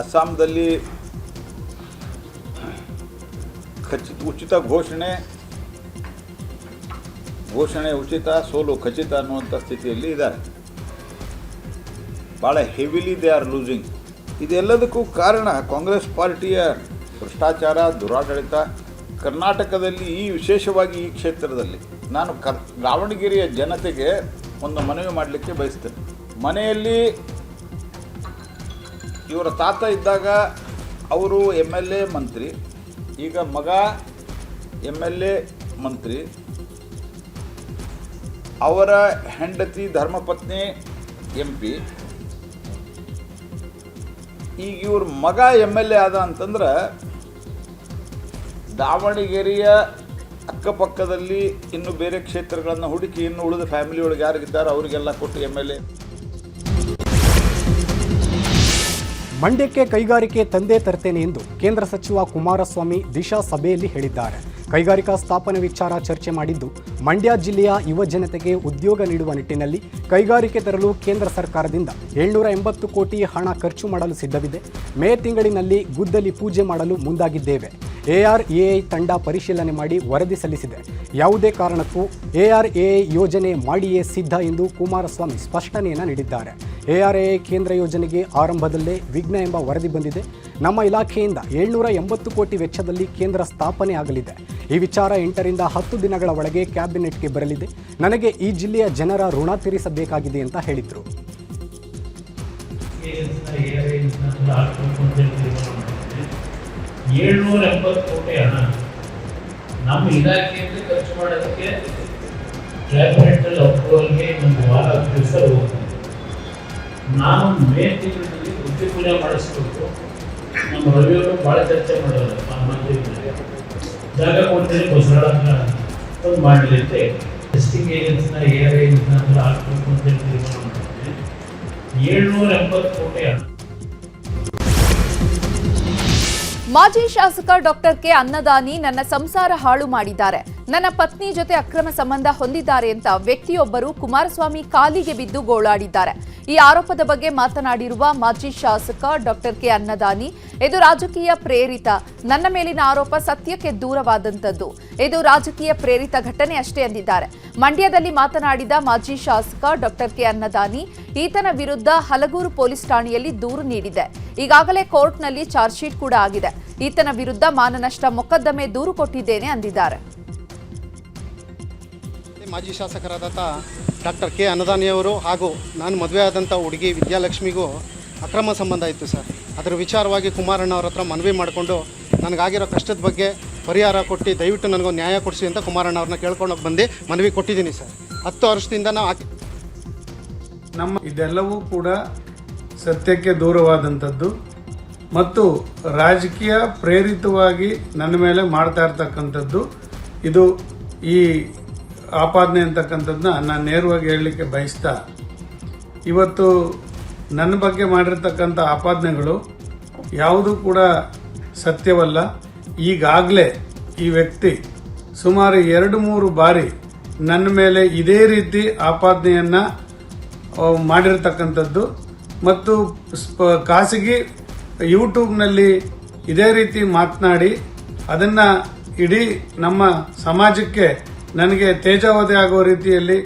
ಅಸ್ಸಾಂದಲ್ಲಿ ಉಚಿತ ಘೋಷಣೆ ಉಚಿತ, ಸೋಲು ಖಚಿತ ಅನ್ನುವಂಥ ಸ್ಥಿತಿಯಲ್ಲಿ ಇದ್ದಾರೆ. ಭಾಳ ಹೆವಿಲಿ ದೇ ಆರ್ ಲೂಸಿಂಗ್. ಇದೆಲ್ಲದಕ್ಕೂ ಕಾರಣ ಕಾಂಗ್ರೆಸ್ ಪಾರ್ಟಿಯ ಭ್ರಷ್ಟಾಚಾರ, ದುರಾಡಳಿತ. ಕರ್ನಾಟಕದಲ್ಲಿ ವಿಶೇಷವಾಗಿ ಈ ಕ್ಷೇತ್ರದಲ್ಲಿ ನಾನು ದಾವಣಗೆರೆಯ ಜನತೆಗೆ ಒಂದು ಮನವಿ ಮಾಡಲಿಕ್ಕೆ ಬಯಸ್ತೇನೆ. ಮನೆಯಲ್ಲಿ ಇವರ ತಾತ ಇದ್ದಾಗ ಅವರು MLA ಮಂತ್ರಿ, ಈಗ ಮಗ MLA ಮಂತ್ರಿ, ಅವರ ಹೆಂಡತಿ ಧರ್ಮಪತ್ನಿ MP. ಈಗ ಇವ್ರ ಮಗ MLA ಆದ ಅಂತಂದ್ರೆ ದಾವಣಗೆರೆಯ ಅಕ್ಕಪಕ್ಕದಲ್ಲಿ ಇನ್ನು ಬೇರೆ ಕ್ಷೇತ್ರಗಳನ್ನು ಹುಡುಕಿ ಇನ್ನು ಉಳಿದ ಫ್ಯಾಮಿಲಿ ಒಳಗೆ ಯಾರಿಗಿದ್ದಾರೆ ಅವರಿಗೆಲ್ಲ ಕೊಟ್ಟು MLA. ಮಂಡ್ಯಕ್ಕೆ ಕೈಗಾರಿಕೆ ತಂದೆ ತರ್ತೇನೆ ಎಂದು ಕೇಂದ್ರ ಸಚಿವ ಕುಮಾರಸ್ವಾಮಿ ದಿಶಾ ಸಭೆಯಲ್ಲಿ ಹೇಳಿದ್ದಾರೆ. ಕೈಗಾರಿಕಾ ಸ್ಥಾಪನೆ ವಿಚಾರ ಚರ್ಚೆ ಮಾಡಿದ್ದು, ಮಂಡ್ಯ ಜಿಲ್ಲೆಯ ಯುವ ಜನತೆಗೆ ಉದ್ಯೋಗ ನೀಡುವ ನಿಟ್ಟಿನಲ್ಲಿ ಕೈಗಾರಿಕೆ ತರಲು ಕೇಂದ್ರ ಸರ್ಕಾರದಿಂದ 780 ಕೋಟಿ ಹಣ ಖರ್ಚು ಮಾಡಲು ಸಿದ್ಧವಿದೆ. ಮೇ ತಿಂಗಳಿನಲ್ಲಿ ಗುದ್ದಲಿ ಪೂಜೆ ಮಾಡಲು ಮುಂದಾಗಿದ್ದೇವೆ. ARAI ತಂಡ ಪರಿಶೀಲನೆ ಮಾಡಿ ವರದಿ ಸಲ್ಲಿಸಿದೆ. ಯಾವುದೇ ಕಾರಣಕ್ಕೂ ARAI ಯೋಜನೆ ಮಾಡಿಯೇ ಸಿದ್ಧ ಎಂದು ಕುಮಾರಸ್ವಾಮಿ ಸ್ಪಷ್ಟನೆಯನ್ನು ನೀಡಿದ್ದಾರೆ. ARAI ಕೇಂದ್ರ ಯೋಜನೆಗೆ ಆರಂಭದಲ್ಲೇ ವಿಘ್ನ ಎಂಬ ವರದಿ ಬಂದಿದೆ. ನಮ್ಮ ಇಲಾಖೆಯಿಂದ 780 ಕೋಟಿ ವೆಚ್ಚದಲ್ಲಿ ಕೇಂದ್ರ ಸ್ಥಾಪನೆ ಆಗಲಿದೆ. ಈ ವಿಚಾರ 8 ರಿಂದ 10 ದಿನಗಳ ಒಳಗೆ ಕ್ಯಾಬಿನೆಟ್ಗೆ ಬರಲಿದೆ. ನನಗೆ ಈ ಜಿಲ್ಲೆಯ ಜನರ ಋಣ ತೀರಿಸಬೇಕಾಗಿದೆ ಅಂತ ಹೇಳಿದರು. 780 ಕೋಟಿ ಹಣ ನಮ್ಮ ಇಲಾಖೆಯಿಂದ ಖರ್ಚು ಮಾಡೋದಕ್ಕೆ ಕ್ಯಾಬಿನೆಟ್ ಅಲ್ಲಿ ಅಪ್ರೂವಲ್ಗೆ ಒಂದು ವಾರ ದಿವಸ ಹೋಗ್ತದೆ. ನಾನು ಮೇ ತಿಂಗಳಲ್ಲಿ ಬುದ್ಧಿ ಪೂಜೆ ಮಾಡಿಸ್ಬೇಕು. ನಮ್ಮ ರವಿಯವರು ಭಾಳ ಚರ್ಚೆ ಮಾಡೋರು ಆ ಮಂತ್ರಿಗಳಿಗೆ ಜಾಗ ಕೊಡ್ತೀನಿ ಬಸರಾಳ ಒಂದು ಮಾಡಲಿ ಅಂತ ಟೆಸ್ಟಿಂಗ್ ಏಜೆನ್ಸಿನ ARAI ಮುಖಾಂತರ ಹಾಕಬೇಕು ಅಂತ ಹೇಳಿ ತೀರ್ಮಾನ ಮಾಡಿದ್ದೀನಿ. 780 ಕೋಟಿ ಹಣ. ಮಾಜಿ ಶಾಸಕ ಡಾಕ್ಟರ್ ಕೆ ಅನ್ನದಾನಿ ನನ್ನ ಸಂಸಾರ ಹಾಳು ಮಾಡಿದ್ದಾರೆ, ನನ್ನ ಪತ್ನಿ ಜೊತೆ ಅಕ್ರಮ ಸಂಬಂಧ ಹೊಂದಿದ್ದಾರೆ ಅಂತ ವ್ಯಕ್ತಿಯೊಬ್ಬರು ಕುಮಾರಸ್ವಾಮಿ ಕಾಲಿಗೆ ಬಿದ್ದು ಗೋಳಾಡಿದ್ದಾರೆ. ಈ ಆರೋಪದ ಬಗ್ಗೆ ಮಾತನಾಡಿರುವ ಮಾಜಿ ಶಾಸಕ ಡಾಕ್ಟರ್ ಕೆ ಅನ್ನದಾನಿ, ಇದು ರಾಜಕೀಯ ಪ್ರೇರಿತ, ನನ್ನ ಮೇಲಿನ ಆರೋಪ ಸತ್ಯಕ್ಕೆ ದೂರವಾದಂಥದ್ದು, ಇದು ರಾಜಕೀಯ ಪ್ರೇರಿತ ಘಟನೆ ಅಷ್ಟೇ ಎಂದಿದ್ದಾರೆ. ಮಂಡ್ಯದಲ್ಲಿ ಮಾತನಾಡಿದ ಮಾಜಿ ಶಾಸಕ ಡಾಕ್ಟರ್ ಕೆ ಅನ್ನದಾನಿ, ಈತನ ವಿರುದ್ಧ ಹಲಗೂರು ಪೊಲೀಸ್ ಠಾಣೆಯಲ್ಲಿ ದೂರು ನೀಡಿದೆ. ಈಗಾಗಲೇ ಕೋರ್ಟ್ನಲ್ಲಿ ಚಾರ್ಜ್ ಶೀಟ್ ಕೂಡ ಆಗಿದೆ. ಈತನ ವಿರುದ್ಧ ಮಾನನಷ್ಟ ಮೊಕದ್ದಮೆ ದೂರು ಕೊಟ್ಟಿದ್ದೇನೆ ಅಂದಿದ್ದಾರೆ. ಮಾಜಿ ಶಾಸಕರಾದಂಥ ಡಾಕ್ಟರ್ ಕೆ ಅನ್ನದಾನಿಯವರು ಹಾಗೂ ನಾನು ಮದುವೆ ಆದಂಥ ಹುಡುಗಿ ವಿದ್ಯಾಲಕ್ಷ್ಮಿಗೂ ಅಕ್ರಮ ಸಂಬಂಧ ಇತ್ತು ಸರ್. ಅದರ ವಿಚಾರವಾಗಿ ಕುಮಾರಣ್ಣವ್ರ ಹತ್ರ ಮನವಿ ಮಾಡಿಕೊಂಡು ನನಗಾಗಿರೋ ಕಷ್ಟದ ಬಗ್ಗೆ ಪರಿಹಾರ ಕೊಟ್ಟು ದಯವಿಟ್ಟು ನನಗೊಂದು ನ್ಯಾಯ ಕೊಡಿಸಿ ಅಂತ ಕುಮಾರಣ್ಣವ್ರನ್ನ ಕೇಳ್ಕೊಂಡೋಗಿ ಬಂದು ಮನವಿ ಕೊಟ್ಟಿದ್ದೀನಿ ಸರ್. 10 ವರ್ಷದಿಂದ ನಮ್ಮ ಇದೆಲ್ಲವೂ ಕೂಡ ಸತ್ಯಕ್ಕೆ ದೂರವಾದಂಥದ್ದು ಮತ್ತು ರಾಜಕೀಯ ಪ್ರೇರಿತವಾಗಿ ನನ್ನ ಮೇಲೆ ಮಾಡ್ತಾ ಇರ್ತಕ್ಕಂಥದ್ದು. ಇದು ಈ ಆಪಾದನೆ ಅಂತಕ್ಕಂಥದ್ದನ್ನ ನಾನು ನೇರವಾಗಿ ಹೇಳಲಿಕ್ಕೆ ಬಯಸ್ತಾ, ಇವತ್ತು ನನ್ನ ಬಗ್ಗೆ ಮಾಡಿರ್ತಕ್ಕಂಥ ಆಪಾದನೆಗಳು ಯಾವುದೂ ಕೂಡ ಸತ್ಯವಲ್ಲ. ಈಗಾಗಲೇ ಈ ವ್ಯಕ್ತಿ ಸುಮಾರು 2-3 ಬಾರಿ ನನ್ನ ಮೇಲೆ ಇದೇ ರೀತಿ ಆಪಾದನೆಯನ್ನು ಮಾಡಿರ್ತಕ್ಕಂಥದ್ದು ಮತ್ತು ಖಾಸಗಿ ಯೂಟ್ಯೂಬ್ನಲ್ಲಿ ಇದೇ ರೀತಿ ಮಾತನಾಡಿ ಅದನ್ನು ಇಡೀ ನಮ್ಮ ಸಮಾಜಕ್ಕೆ ನನಗೆ ತೇಜಾವಧೆ ಆಗೋ ರೀತಿಯಲ್ಲಿ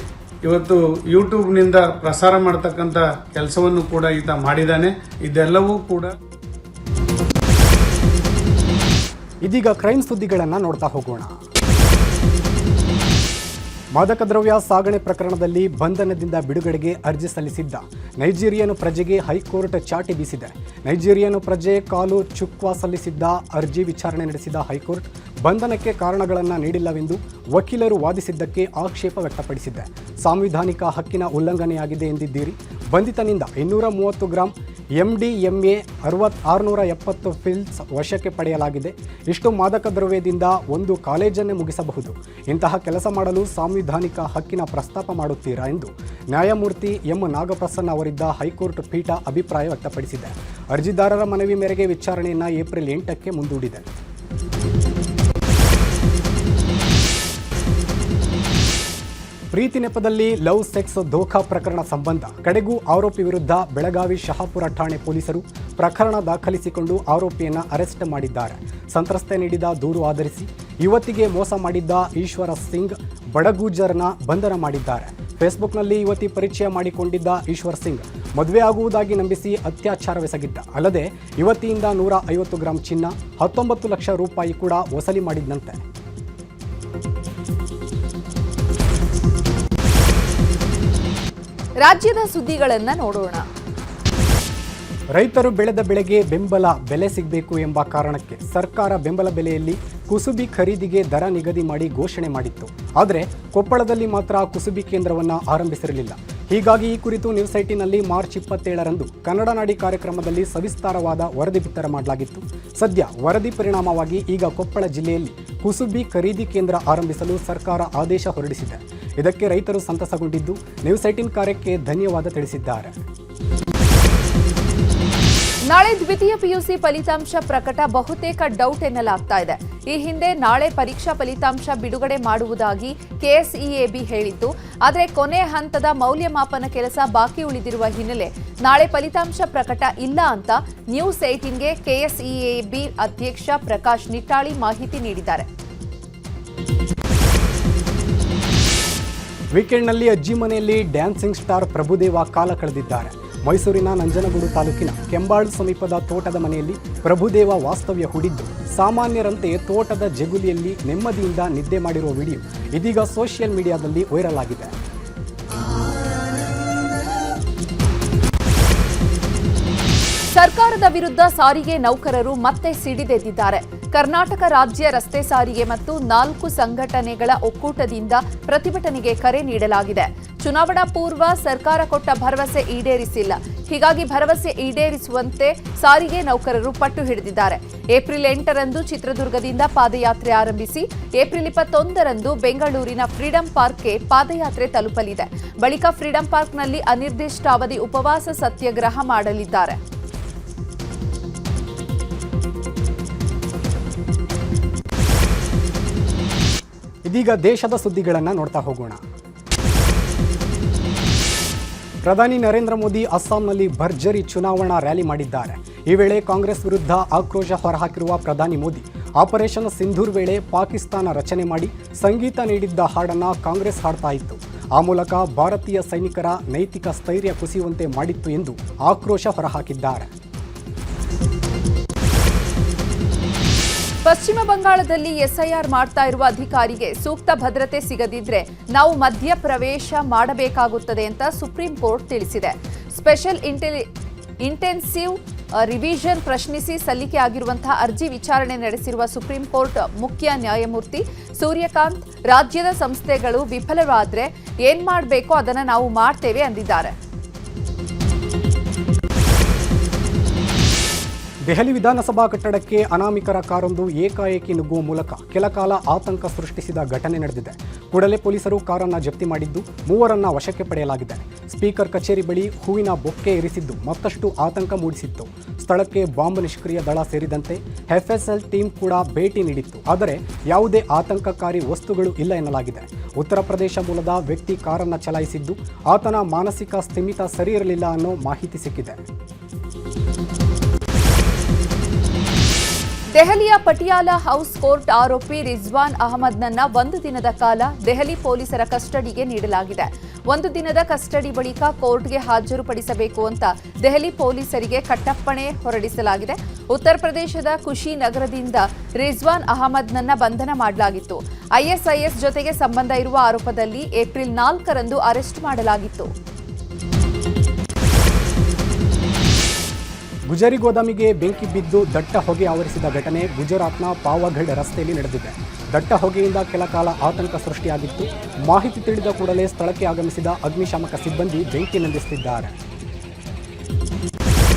ಇವತ್ತು ಯೂಟ್ಯೂಬ್ನಿಂದ ಪ್ರಸಾರ ಮಾಡತಕ್ಕಂಥ ಕೆಲಸವನ್ನು ಕೂಡ ಈತ ಮಾಡಿದ್ದಾನೆ. ಇದೆಲ್ಲವೂ ಕೂಡ. ಇದೀಗ ಕ್ರೈಮ್ ಸುದ್ದಿಗಳನ್ನು ನೋಡ್ತಾ ಹೋಗೋಣ. ಮಾದಕ ದ್ರವ್ಯ ಸಾಗಣೆ ಪ್ರಕರಣದಲ್ಲಿ ಬಂಧನದಿಂದ ಬಿಡುಗಡೆಗೆ ಅರ್ಜಿ ಸಲ್ಲಿಸಿದ್ದ ನೈಜೀರಿಯನ್ ಪ್ರಜೆಗೆ ಹೈಕೋರ್ಟ್ ಚಾಟಿ ಬೀಸಿದೆ. ನೈಜೀರಿಯನ್ ಪ್ರಜೆ ಕಾಲು ಚುಕ್ವಾ ಸಲ್ಲಿಸಿದ್ದ ಅರ್ಜಿ ವಿಚಾರಣೆ ನಡೆಸಿದ ಹೈಕೋರ್ಟ್ ಬಂಧನಕ್ಕೆ ಕಾರಣಗಳನ್ನು ನೀಡಿಲ್ಲವೆಂದು ವಕೀಲರು ವಾದಿಸಿದ್ದಕ್ಕೆ ಆಕ್ಷೇಪ ವ್ಯಕ್ತಪಡಿಸಿದೆ. ಸಾಂವಿಧಾನಿಕ ಹಕ್ಕಿನ ಉಲ್ಲಂಘನೆಯಾಗಿದೆ ಎಂದಿದ್ದೀರಿ. ಬಂಧಿತನಿಂದ 230 ಗ್ರಾಂ MDMA 670 ಪಿಲ್ಸ್ ವಶಕ್ಕೆ ಪಡೆಯಲಾಗಿದೆ. ಇಷ್ಟು ಮಾದಕ ದ್ರವ್ಯದಿಂದ ಒಂದು ಕಾಲೇಜನ್ನೇ ಮುಗಿಸಬಹುದು. ಇಂತಹ ಕೆಲಸ ಮಾಡಲು ಸಾಂವಿಧಾನಿಕ ಹಕ್ಕಿನ ಪ್ರಸ್ತಾಪ ಮಾಡುತ್ತೀರಾ ಎಂದು ನ್ಯಾಯಮೂರ್ತಿ ಎಂ ನಾಗಪ್ರಸನ್ನ ಅವರಿದ್ದ ಹೈಕೋರ್ಟ್ ಪೀಠ ಅಭಿಪ್ರಾಯ ವ್ಯಕ್ತಪಡಿಸಿದೆ. ಅರ್ಜಿದಾರರ ಮನವಿ ಮೇರೆಗೆ ವಿಚಾರಣೆಯನ್ನು ಏಪ್ರಿಲ್ 8ಕ್ಕೆ ಮುಂದೂಡಿದೆ. ಪ್ರೀತಿ ನೆಪದಲ್ಲಿ ಲವ್ ಸೆಕ್ಸ್ ಧೋಖಾ ಪ್ರಕರಣ ಸಂಬಂಧ ಕಡೆಗೂ ಆರೋಪಿ ವಿರುದ್ಧ ಬೆಳಗಾವಿ ಶಹಾಪುರ ಠಾಣೆ ಪೊಲೀಸರು ಪ್ರಕರಣ ದಾಖಲಿಸಿಕೊಂಡು ಆರೋಪಿಯನ್ನು ಅರೆಸ್ಟ್ ಮಾಡಿದ್ದಾರೆ. ಸಂತ್ರಸ್ತೆ ನೀಡಿದ ದೂರು ಆಧರಿಸಿ ಯುವತಿಗೆ ಮೋಸ ಮಾಡಿದ್ದ ಈಶ್ವರ ಸಿಂಗ್ ಬಡಗೂಜರ್ನ ಬಂಧನ ಮಾಡಿದ್ದಾರೆ. ಫೇಸ್ಬುಕ್ನಲ್ಲಿ ಯುವತಿ ಪರಿಚಯ ಮಾಡಿಕೊಂಡಿದ್ದ ಈಶ್ವರ್ ಸಿಂಗ್ ಮದುವೆ ಆಗುವುದಾಗಿ ನಂಬಿಸಿ ಅತ್ಯಾಚಾರವೆಸಗಿದ್ದ. ಅಲ್ಲದೆ ಯುವತಿಯಿಂದ 150 ಗ್ರಾಂ ಚಿನ್ನ, 19 ಲಕ್ಷ ರೂಪಾಯಿ ಕೂಡ ವಸೂಲಿ ಮಾಡಿದ್ದಂತೆ. ರಾಜ್ಯದ ಸುದ್ದಿಗಳನ್ನು ನೋಡೋಣ. ರೈತರು ಬೆಳೆದ ಬೆಳೆಗೆ ಬೆಲೆ ಸಿಗಬೇಕು ಎಂಬ ಕಾರಣಕ್ಕೆ ಸರ್ಕಾರ ಬೆಂಬಲ ಬೆಲೆಯಲ್ಲಿ ಕುಸುಬಿ ಖರೀದಿಗೆ ದರ ನಿಗದಿ ಮಾಡಿ ಘೋಷಣೆ ಮಾಡಿತ್ತು. ಆದರೆ ಕೊಪ್ಪಳದಲ್ಲಿ ಮಾತ್ರ ಕುಸುಬಿ ಕೇಂದ್ರವನ್ನು ಆರಂಭಿಸಿರಲಿಲ್ಲ. ಹೀಗಾಗಿ ಈ ಕುರಿತು ನ್ಯೂಸ್ 18ನಲ್ಲಿ ಮಾರ್ಚ್ 27ರಂದು ಕನ್ನಡ ನಾಡಿ ಕಾರ್ಯಕ್ರಮದಲ್ಲಿ ಸವಿಸ್ತಾರವಾದ ವರದಿ ಬಿತ್ತರ ಮಾಡಲಾಗಿತ್ತು. ಸದ್ಯ ವರದಿ ಪರಿಣಾಮವಾಗಿ ಈಗ ಕೊಪ್ಪಳ ಜಿಲ್ಲೆಯಲ್ಲಿ ಕುಸುಬಿ ಖರೀದಿ ಕೇಂದ್ರ ಆರಂಭಿಸಲು ಸರ್ಕಾರ ಆದೇಶ ಹೊರಡಿಸಿದೆ. ಇದಕ್ಕೆ ರೈತರು ಸಂತಸಗೊಂಡಿದ್ದು ನ್ಯೂಸ್ 18 ಕಾರ್ಯಕ್ಕೆ ಧನ್ಯವಾದ ತಿಳಿಸಿದ್ದಾರೆ. ನಾಳೆ ದ್ವಿತೀಯ ಪಿಯುಸಿ ಫಲಿತಾಂಶ ಪ್ರಕಟ ಬಹುತೇಕ ಡೌಟ್ ಎನ್ನಲಾಗ್ತಾ ಇದೆ. ಈ ಹಿಂದೆ ನಾಳೆ ಪರೀಕ್ಷಾ ಫಲಿತಾಂಶ ಬಿಡುಗಡೆ ಮಾಡುವುದಾಗಿ ಕೆಎಸ್ಇಎಬಿ ಹೇಳಿತ್ತು. ಆದರೆ ಕೊನೆ ಹಂತದ ಮೌಲ್ಯಮಾಪನ ಕೆಲಸ ಬಾಕಿ ಉಳಿದಿರುವ ಹಿನ್ನೆಲೆ ನಾಳೆ ಫಲಿತಾಂಶ ಪ್ರಕಟ ಇಲ್ಲ ಅಂತ ನ್ಯೂಸ್ 18ಗೆ ಕೆಎಸ್ಇಎಬಿ ಅಧ್ಯಕ್ಷ ಪ್ರಕಾಶ್ ನಿಟ್ಟಾಳಿ ಮಾಹಿತಿ ನೀಡಿದ್ದಾರೆ. ವೀಕೆಂಡ್ನಲ್ಲಿ ಅಜ್ಜಿ ಮನೆಯಲ್ಲಿ ಡ್ಯಾನ್ಸಿಂಗ್ ಸ್ಟಾರ್ ಪ್ರಭುದೇವ ಕಾಲ ಕಳೆದಿದ್ದಾರೆ. ಮೈಸೂರಿನ ನಂಜನಗೂಡು ತಾಲೂಕಿನ ಕೆಂಬಾಳು ಸಮೀಪದ ತೋಟದ ಮನೆಯಲ್ಲಿ ಪ್ರಭುದೇವ ವಾಸ್ತವ್ಯ ಹೂಡಿದ್ದು ಸಾಮಾನ್ಯರಂತೆ ತೋಟದ ಜಗುಲಿಯಲ್ಲಿ ನೆಮ್ಮದಿಯಿಂದ ನಿದ್ದೆ ಮಾಡಿರುವ ವಿಡಿಯೋ ಇದೀಗ ಸೋಷಿಯಲ್ ಮೀಡಿಯಾದಲ್ಲಿ ವೈರಲ್ ಆಗಿದೆ. ಸರ್ಕಾರದ ವಿರುದ್ಧ ಸಾರಿಗೆ ನೌಕರರು ಮತ್ತೆ ಸಿಡಿದೆದ್ದಿದ್ದಾರೆ. ಕರ್ನಾಟಕ ರಾಜ್ಯ ರಸ್ತೆ ಸಾರಿಗೆ ಮತ್ತು 4 ಸಂಘಟನೆಗಳ ಒಕ್ಕೂಟದಿಂದ ಪ್ರತಿಭಟನೆಗೆ ಕರೆ ನೀಡಲಾಗಿದೆ. ಚುನಾವಣಾ ಪೂರ್ವ ಸರ್ಕಾರ ಕೊಟ್ಟ ಭರವಸೆ ಈಡೇರಿಸಿಲ್ಲ. ಹೀಗಾಗಿ ಭರವಸೆ ಈಡೇರಿಸುವಂತೆ ಸಾರಿಗೆ ನೌಕರರು ಪಟ್ಟು ಹಿಡಿದಿದ್ದಾರೆ. ಏಪ್ರಿಲ್ 8ರಂದು ಚಿತ್ರದುರ್ಗದಿಂದ ಪಾದಯಾತ್ರೆ ಆರಂಭಿಸಿ ಏಪ್ರಿಲ್ 21ರಂದು ಬೆಂಗಳೂರಿನ ಫ್ರೀಡಂ ಪಾರ್ಕ್ಗೆ ಪಾದಯಾತ್ರೆ ತಲುಪಲಿದೆ. ಬಳಿಕ ಫ್ರೀಡಂ ಪಾರ್ಕ್ನಲ್ಲಿ ಅನಿರ್ದಿಷ್ಟಾವಧಿ ಉಪವಾಸ ಸತ್ಯಾಗ್ರಹ ಮಾಡಲಿದ್ದಾರೆ. ಇದೀಗ ದೇಶದ ಸುದ್ದಿಗಳನ್ನು ನೋಡ್ತಾ ಹೋಗೋಣ. ಪ್ರಧಾನಿ ನರೇಂದ್ರ ಮೋದಿ ಅಸ್ಸಾಂನಲ್ಲಿ ಭರ್ಜರಿ ಚುನಾವಣಾ ರ್ಯಾಲಿ ಮಾಡಿದ್ದಾರೆ. ಈ ವೇಳೆ ಕಾಂಗ್ರೆಸ್ ವಿರುದ್ಧ ಆಕ್ರೋಶ ಹೊರಹಾಕಿರುವ ಪ್ರಧಾನಿ ಮೋದಿ ಆಪರೇಷನ್ ಸಿಂಧೂರ್ ವೇಳೆ ಪಾಕಿಸ್ತಾನ ರಚನೆ ಮಾಡಿ ಸಂಗೀತ ನೀಡಿದ್ದ ಹಾಡನ್ನು ಕಾಂಗ್ರೆಸ್ ಹಾಡ್ತಾ ಇತ್ತು. ಆ ಮೂಲಕ ಭಾರತೀಯ ಸೈನಿಕರ ನೈತಿಕ ಸ್ಥೈರ್ಯ ಕುಸಿಯುವಂತೆ ಮಾಡಿತ್ತು ಎಂದು ಆಕ್ರೋಶ ಹೊರಹಾಕಿದ್ದಾರೆ. ಪಶ್ಚಿಮ ಬಂಗಾಳದಲ್ಲಿ ಎಸ್ಐಆರ್ ಮಾಡ್ತಾ ಇರುವ ಅಧಿಕಾರಿಗೆ ಸೂಕ್ತ ಭದ್ರತೆ ಸಿಗದಿದ್ರೆ ನಾವು ಮಧ್ಯ ಪ್ರವೇಶ ಮಾಡಬೇಕಾಗುತ್ತದೆ ಅಂತ ಸುಪ್ರೀಂ ಕೋರ್ಟ್ ತಿಳಿಸಿದೆ. ಸ್ಪೆಷಲ್ ಇಂಟೆನ್ಸಿವ್ ರಿವಿಷನ್ ಪ್ರಶ್ನಿಸಿ ಸಲ್ಲಿಕೆ ಆಗಿರುವಂತಹ ಅರ್ಜಿ ವಿಚಾರಣೆ ನಡೆಸಿರುವ ಸುಪ್ರೀಂ ಕೋರ್ಟ್ ಮುಖ್ಯ ನ್ಯಾಯಮೂರ್ತಿ ಸೂರ್ಯಕಾಂತ್ ರಾಜ್ಯದ ಸಂಸ್ಥೆಗಳು ವಿಫಲವಾದರೆ ಏನ್ ಮಾಡಬೇಕೋ ಅದನ್ನು ನಾವು ಮಾಡ್ತೇವೆ ಅಂದಿದ್ದಾರೆ. ದೆಹಲಿ ವಿಧಾನಸಭಾ ಕಟ್ಟಡಕ್ಕೆ ಅನಾಮಿಕರ ಕಾರೊಂದು ಏಕಾಏಕಿ ನುಗ್ಗುವ ಮೂಲಕ ಕೆಲಕಾಲ ಆತಂಕ ಸೃಷ್ಟಿಸಿದ ಘಟನೆ ನಡೆದಿದೆ. ಕೂಡಲೇ ಪೊಲೀಸರು ಕಾರನ್ನು ಜಪ್ತಿ ಮಾಡಿದ್ದು 3ರನ್ನ ವಶಕ್ಕೆ ಪಡೆಯಲಾಗಿದೆ. ಸ್ಪೀಕರ್ ಕಚೇರಿ ಬಳಿ ಹೂವಿನ ಬೊಕ್ಕೆ ಇರಿಸಿದ್ದು ಮತ್ತಷ್ಟು ಆತಂಕ ಮೂಡಿಸಿತ್ತು. ಸ್ಥಳಕ್ಕೆ ಬಾಂಬ್ ನಿಷ್ಕ್ರಿಯ ದಳ ಸೇರಿದಂತೆ ಎಫ್ಎಸ್ಎಲ್ ಟೀಮ್ ಕೂಡ ಭೇಟಿ ನೀಡಿತ್ತು. ಆದರೆ ಯಾವುದೇ ಆತಂಕಕಾರಿ ವಸ್ತುಗಳು ಇಲ್ಲ ಎನ್ನಲಾಗಿದೆ. ಉತ್ತರ ಪ್ರದೇಶ ಮೂಲದ ವ್ಯಕ್ತಿ ಕಾರನ್ನು ಚಲಾಯಿಸಿದ್ದು ಆತನ ಮಾನಸಿಕ ಸ್ಥಿಮಿತ ಸರಿ ಇರಲಿಲ್ಲ ಅನ್ನೋ ಮಾಹಿತಿ ಸಿಕ್ಕಿದೆ. ದೆಹಲಿಯ ಪಟಿಯಾಲ ಹೌಸ್ ಕೋರ್ಟ್ ಆರೋಪಿ ರಿಜ್ವಾನ್ ಅಹಮದ್ನನ್ನ 1 ದಿನದ ಕಾಲ ದೆಹಲಿ ಪೊಲೀಸರ ಕಸ್ಟಡಿಗೆ ನೀಡಲಾಗಿದೆ. 1 ದಿನದ ಕಸ್ಟಡಿ ಬಳಿಕ ಕೋರ್ಟ್ಗೆ ಹಾಜರುಪಡಿಸಬೇಕು ಅಂತ ದೆಹಲಿ ಪೊಲೀಸರಿಗೆ ಕಟ್ಟಪ್ಪಣೆ ಹೊರಡಿಸಲಾಗಿದೆ. ಉತ್ತರ ಪ್ರದೇಶದ ಖುಷಿ ನಗರದಿಂದ ರಿಜ್ವಾನ್ ಅಹಮದ್ನನ್ನ ಬಂಧನ ಮಾಡಲಾಗಿತ್ತು. ಐಎಸ್ಐಎಸ್ ಜೊತೆಗೆ ಸಂಬಂಧ ಇರುವ ಆರೋಪದಲ್ಲಿ ಏಪ್ರಿಲ್ 4ರಂದು ಅರೆಸ್ಟ್ ಮಾಡಲಾಗಿತ್ತು. ಗುಜರಿ ಗೋದಾಮಿಗೆ ಬೆಂಕಿ ಬಿದ್ದು ದಟ್ಟ ಹೊಗೆ ಆವರಿಸಿದ ಘಟನೆ ಗುಜರಾತ್ನ ಪಾವಗಢ್ ರಸ್ತೆಯಲ್ಲಿ ನಡೆದಿದೆ. ದಟ್ಟ ಹೊಗೆಯಿಂದ ಕೆಲಕಾಲ ಆತಂಕ ಸೃಷ್ಟಿಯಾಗಿತ್ತು. ಮಾಹಿತಿ ತಿಳಿದ ಕೂಡಲೇ ಸ್ಥಳಕ್ಕೆ ಆಗಮಿಸಿದ ಅಗ್ನಿಶಾಮಕ ಸಿಬ್ಬಂದಿ ಬೆಂಕಿ ನಂದಿಸುತ್ತಿದ್ದಾರೆ.